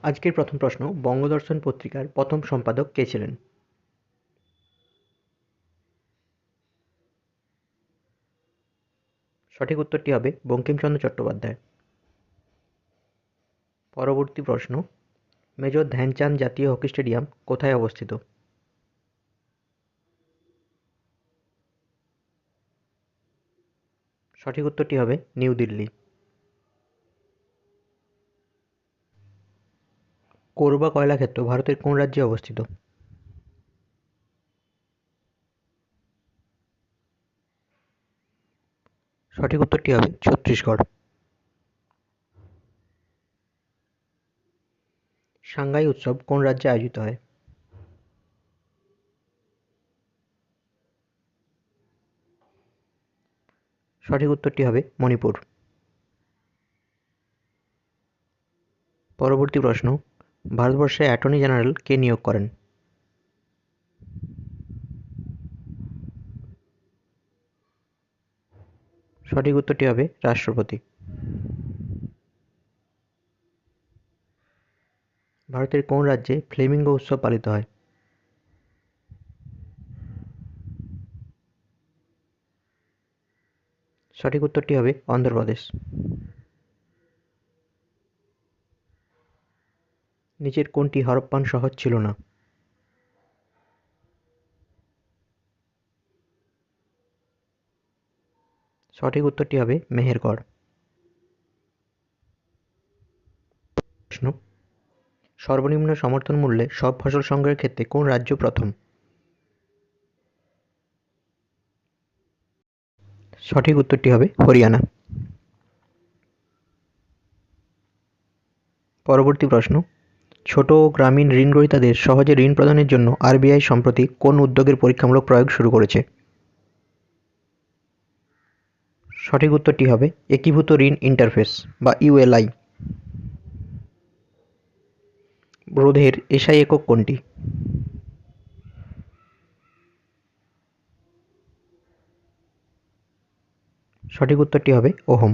আজকের প্রথম প্রশ্ন, বঙ্গদর্শন পত্রিকার প্রথম সম্পাদক কে ছিলেন? সঠিক উত্তরটি হবে বঙ্কিমচন্দ্র চট্টোপাধ্যায়। পরবর্তী প্রশ্ন, মেজর ধ্যানচাঁদ জাতীয় হকি স্টেডিয়াম কোথায় অবস্থিত? সঠিক উত্তরটি হবে নিউ দিল্লি। কোরবা কয়লাক্ষেত্র ভারতের কোন রাজ্যে অবস্থিত? সঠিক উত্তরটি হবে ছত্তিশগড়। সাংগাই উৎসব কোন রাজ্যে আয়োজিত হয়? সঠিক উত্তরটি হবে মণিপুর। পরবর্তী প্রশ্ন, ভারতবর্ষে অ্যাটর্নি জেনারেল কে নিয়োগ করেন? সঠিক উত্তরটি হবে রাষ্ট্রপতি। ভারতের কোন রাজ্যে ফ্লেমিঙ্গো উৎসব পালিত হয়? সঠিক উত্তরটি হবে অন্ধ্রপ্রদেশ। নিচের কোনটি হরপ্পান শহর ছিল না? সঠিক উত্তরটি হবে মেহেরগড়। প্রশ্ন, সর্বনিম্ন সমর্থন মূল্যে সব ফসল সংগ্রহের ক্ষেত্রে কোন রাজ্য প্রথম? সঠিক উত্তরটি হবে হরিয়ানা। পরবর্তী প্রশ্ন, ছোট ও গ্রামীণ ঋণগ্রহীতাদের সহজে ঋণ প্রদানের জন্য আরবিআই সম্প্রতি কোন উদ্যোগের পরীক্ষামূলক প্রয়োগ শুরু করেছে? সঠিক উত্তরটি হবে একীভূত ঋণ ইন্টারফেস বা ইউএলআই। রোধের এসআই একক কোনটি? সঠিক উত্তরটি হবে ওহম।